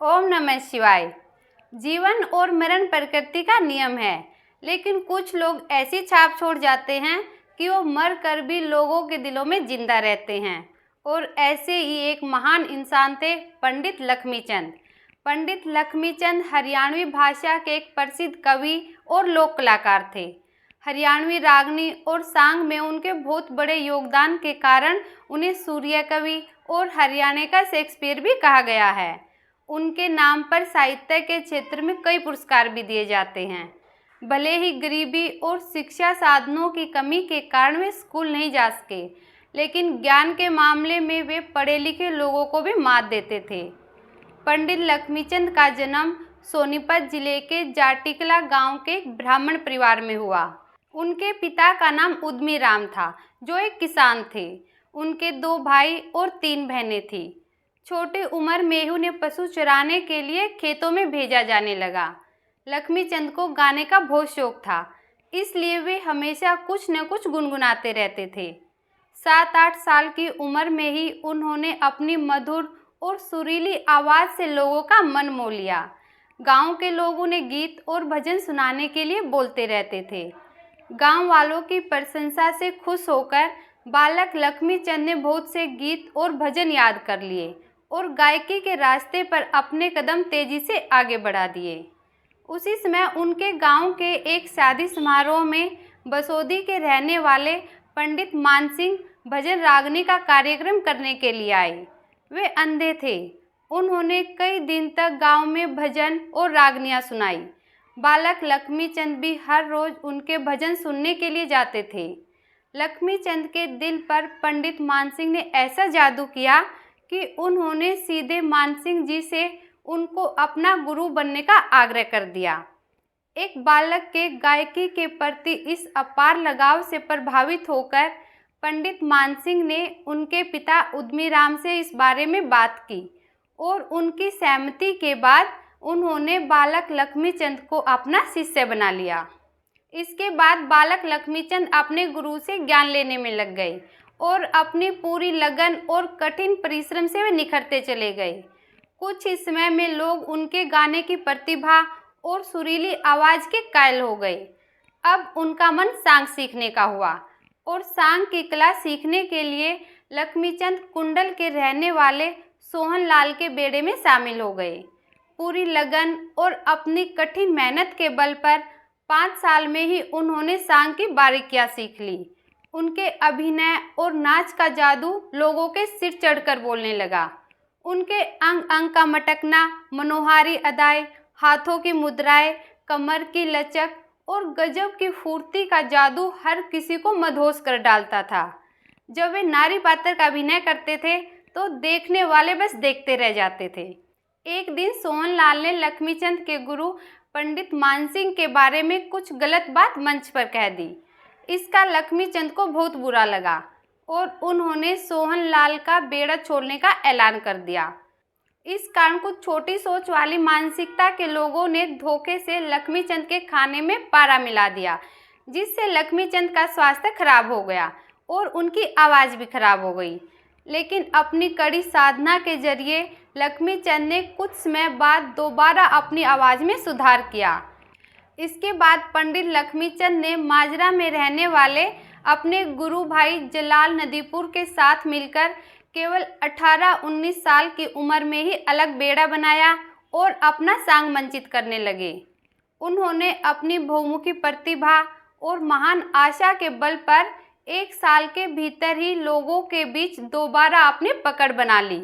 ओम नमः शिवाय। जीवन और मरण प्रकृति का नियम है, लेकिन कुछ लोग ऐसी छाप छोड़ जाते हैं कि वो मर कर भी लोगों के दिलों में जिंदा रहते हैं। और ऐसे ही एक महान इंसान थे पंडित लक्ष्मीचंद। पंडित लक्ष्मीचंद हरियाणवी भाषा के एक प्रसिद्ध कवि और लोक कलाकार थे। हरियाणवी रागनी और सांग में उनके बहुत बड़े योगदान के कारण उन्हें सूर्य कवि और हरियाणा का शेक्सपियर भी कहा गया है। उनके नाम पर साहित्य के क्षेत्र में कई पुरस्कार भी दिए जाते हैं। भले ही गरीबी और शिक्षा साधनों की कमी के कारण वे स्कूल नहीं जा सके, लेकिन ज्ञान के मामले में वे पढ़े लिखे लोगों को भी मात देते थे। पंडित लक्ष्मीचंद का जन्म सोनीपत जिले के जाटिकला गांव के एक ब्राह्मण परिवार में हुआ। उनके पिता का नाम उद्मी राम था, जो एक किसान थे। उनके 2 भाई और 3 बहनें थीं। छोटी उम्र में ही उन्हें पशु चराने के लिए खेतों में भेजा जाने लगा। लक्ष्मीचंद को गाने का बहुत शौक था, इसलिए वे हमेशा कुछ न कुछ गुनगुनाते रहते थे। 7-8 साल की उम्र में ही उन्होंने अपनी मधुर और सुरीली आवाज़ से लोगों का मन मोह लिया। गांव के लोग उन्हें गीत और भजन सुनाने के लिए बोलते रहते थे। गांव वालों की प्रशंसा से खुश होकर बालक लक्ष्मीचंद ने बहुत से गीत और भजन याद कर लिए और गायकी के रास्ते पर अपने कदम तेजी से आगे बढ़ा दिए। उसी समय उनके गांव के एक शादी समारोह में बसोदी के रहने वाले पंडित मानसिंह भजन रागनी का कार्यक्रम करने के लिए आए। वे अंधे थे। उन्होंने कई दिन तक गांव में भजन और रागनियां सुनाई। बालक लक्ष्मीचंद भी हर रोज उनके भजन सुनने के लिए जाते थे। लक्ष्मीचंद के दिल पर पंडित मानसिंह ने ऐसा जादू किया कि उन्होंने सीधे मानसिंह जी से उनको अपना गुरु बनने का आग्रह कर दिया। एक बालक के गायकी के प्रति इस अपार लगाव से प्रभावित होकर पंडित मानसिंह ने उनके पिता उद्मी राम से इस बारे में बात की और उनकी सहमति के बाद उन्होंने बालक लक्ष्मीचंद को अपना शिष्य बना लिया। इसके बाद बालक लक्ष्मीचंद अपने गुरु से ज्ञान लेने में लग गए और अपनी पूरी लगन और कठिन परिश्रम से वे निखरते चले गए। कुछ ही समय में लोग उनके गाने की प्रतिभा और सुरीली आवाज़ के कायल हो गए। अब उनका मन सांग सीखने का हुआ और सांग की कला सीखने के लिए लक्ष्मीचंद कुंडल के रहने वाले सोहन लाल के बेड़े में शामिल हो गए। पूरी लगन और अपनी कठिन मेहनत के बल पर 5 साल में ही उन्होंने सांग की बारीकियां सीख ली। उनके अभिनय और नाच का जादू लोगों के सिर चढ़कर बोलने लगा। उनके अंग अंग का मटकना, मनोहारी अदाएं, हाथों की मुद्राएं, कमर की लचक और गजब की फुर्ती का जादू हर किसी को मदहोश कर डालता था। जब वे नारी पात्र का अभिनय करते थे तो देखने वाले बस देखते रह जाते थे। एक दिन सोहन लाल ने लक्ष्मीचंद के गुरु पंडित मानसिंह के बारे में कुछ गलत बात मंच पर कह दी। इसका लक्ष्मीचंद को बहुत बुरा लगा और उन्होंने सोहन लाल का बेड़ा छोड़ने का ऐलान कर दिया। इस कारण कुछ छोटी सोच वाली मानसिकता के लोगों ने धोखे से लक्ष्मीचंद के खाने में पारा मिला दिया, जिससे लक्ष्मीचंद का स्वास्थ्य खराब हो गया और उनकी आवाज़ भी खराब हो गई। लेकिन अपनी कड़ी साधना के जरिए लक्ष्मीचंद ने कुछ समय बाद दोबारा अपनी आवाज़ में सुधार किया। इसके बाद पंडित लक्ष्मीचंद ने माजरा में रहने वाले अपने गुरु भाई जलाल नदीपुर के साथ मिलकर केवल 18-19 साल की उम्र में ही अलग बेड़ा बनाया और अपना सांग मंचित करने लगे। उन्होंने अपनी बहुमुखी प्रतिभा और महान आशा के बल पर 1 साल के भीतर ही लोगों के बीच दोबारा अपनी पकड़ बना ली।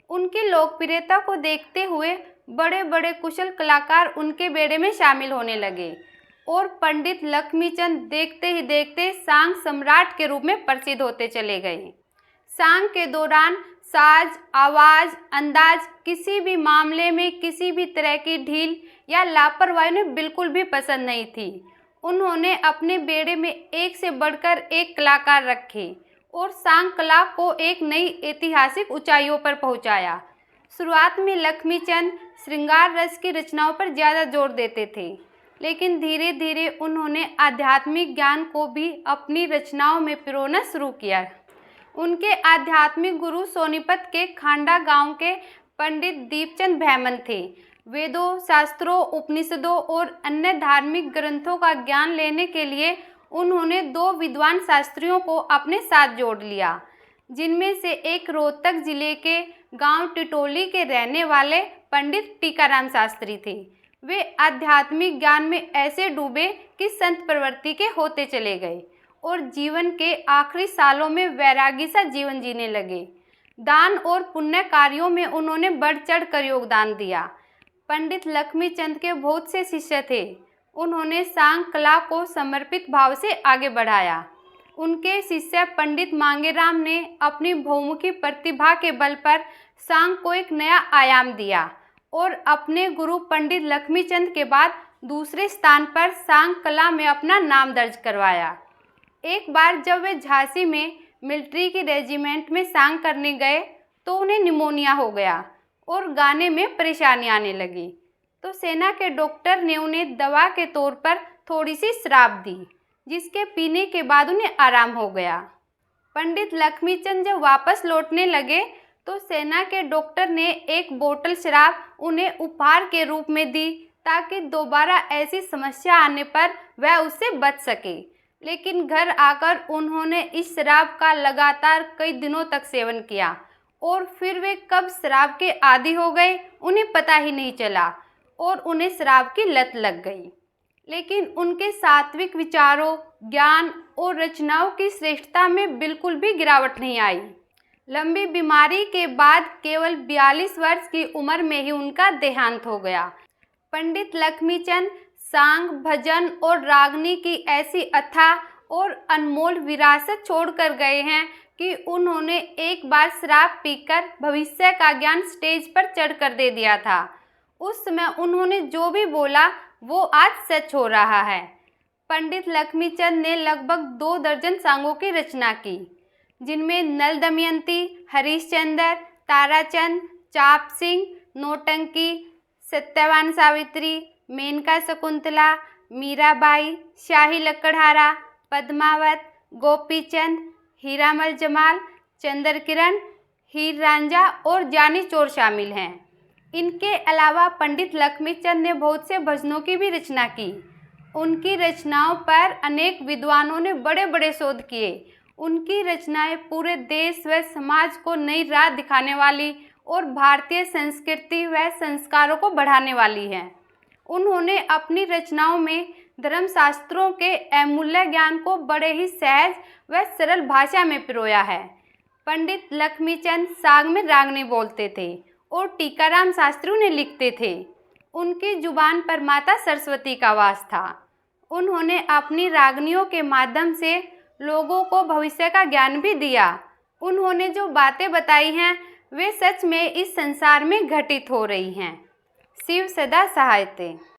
उनकी लोकप्रियता को देखते हुए बड़े बड़े कुशल कलाकार उनके बेड़े में शामिल होने लगे और पंडित लक्ष्मीचंद देखते ही देखते सांग सम्राट के रूप में प्रसिद्ध होते चले गए। सांग के दौरान साज, आवाज़, अंदाज किसी भी मामले में किसी भी तरह की ढील या लापरवाही उन्हें बिल्कुल भी पसंद नहीं थी। उन्होंने अपने बेड़े में एक से बढ़कर एक कलाकार रखे और सांग कला को एक नई ऐतिहासिक ऊंचाइयों पर पहुंचाया। शुरुआत में लक्ष्मीचंद श्रृंगार रस की रचनाओं पर ज़्यादा जोर देते थे, लेकिन धीरे धीरे उन्होंने आध्यात्मिक ज्ञान को भी अपनी रचनाओं में पिरोना शुरू किया। उनके आध्यात्मिक गुरु सोनीपत के खांडा गांव के पंडित दीपचंद बैमन थे। वेदों, शास्त्रों, उपनिषदों और अन्य धार्मिक ग्रंथों का ज्ञान लेने के लिए उन्होंने 2 विद्वान शास्त्रियों को अपने साथ जोड़ लिया, जिनमें से एक रोहतक जिले के गांव टिटोली के रहने वाले पंडित टीकाराम शास्त्री थे। वे आध्यात्मिक ज्ञान में ऐसे डूबे कि संत प्रवृत्ति के होते चले गए और जीवन के आखिरी सालों में वैरागी सा जीवन जीने लगे। दान और पुण्य कार्यों में उन्होंने बढ़ चढ़ कर योगदान दिया। पंडित लक्ष्मीचंद के बहुत से शिष्य थे। उन्होंने सांग कला को समर्पित भाव से आगे बढ़ाया। उनके शिष्य पंडित मांगेराम ने अपनी बहुमुखी प्रतिभा के बल पर सांग को एक नया आयाम दिया और अपने गुरु पंडित लक्ष्मीचंद के बाद दूसरे स्थान पर सांग कला में अपना नाम दर्ज करवाया। एक बार जब वे झांसी में मिलिट्री की रेजिमेंट में सांग करने गए तो उन्हें निमोनिया हो गया और गाने में परेशानी आने लगी, तो सेना के डॉक्टर ने उन्हें दवा के तौर पर थोड़ी सी शराब दी, जिसके पीने के बाद उन्हें आराम हो गया। पंडित लक्ष्मीचंद जब वापस लौटने लगे तो सेना के डॉक्टर ने एक बोतल शराब उन्हें उपहार के रूप में दी ताकि दोबारा ऐसी समस्या आने पर वह उससे बच सके। लेकिन घर आकर उन्होंने इस शराब का लगातार कई दिनों तक सेवन किया और फिर वे कब शराब के आदी हो गए उन्हें पता ही नहीं चला और उन्हें शराब की लत लग गई। लेकिन उनके सात्विक विचारों, ज्ञान और रचनाओं की श्रेष्ठता में बिल्कुल भी गिरावट नहीं आई। लंबी बीमारी के बाद केवल 42 वर्ष की उम्र में ही उनका देहांत हो गया। पंडित लक्ष्मीचंद सांग, भजन और रागनी की ऐसी अथाह और अनमोल विरासत छोड़कर गए हैं कि उन्होंने एक बार शराब पीकर भविष्य का ज्ञान स्टेज पर चढ़कर दे दिया था। उस समय उन्होंने जो भी बोला वो आज सच हो रहा है। पंडित लक्ष्मीचंद ने लगभग 2 दर्जन सांगों की रचना की, जिनमें नल दमयंती, हरिश्चंद्र, ताराचंद, चाप सिंह, नौटंकी, सत्यवान सावित्री, मेनका शकुंतला, मीराबाई, शाही लकड़हारा, पद्मावत, गोपीचंद, हीरामल जमाल, चंद्रकिरण, हीर रांझा और जानी चोर शामिल हैं। इनके अलावा पंडित लक्ष्मीचंद ने बहुत से भजनों की भी रचना की। उनकी रचनाओं पर अनेक विद्वानों ने बड़े बड़े शोध किए। उनकी रचनाएं पूरे देश व समाज को नई राह दिखाने वाली और भारतीय संस्कृति व संस्कारों को बढ़ाने वाली हैं। उन्होंने अपनी रचनाओं में धर्मशास्त्रों के अमूल्य ज्ञान को बड़े ही सहज व सरल भाषा में पिरोया है। पंडित लक्ष्मीचंद साग में रागनी बोलते थे और टीकाराम शास्त्री उन्हें लिखते थे। उनकी जुबान पर माता सरस्वती का वास था। उन्होंने अपनी रागनियों के माध्यम से लोगों को भविष्य का ज्ञान भी दिया। उन्होंने जो बातें बताई हैं वे सच में इस संसार में घटित हो रही हैं। शिव सदा सहायते।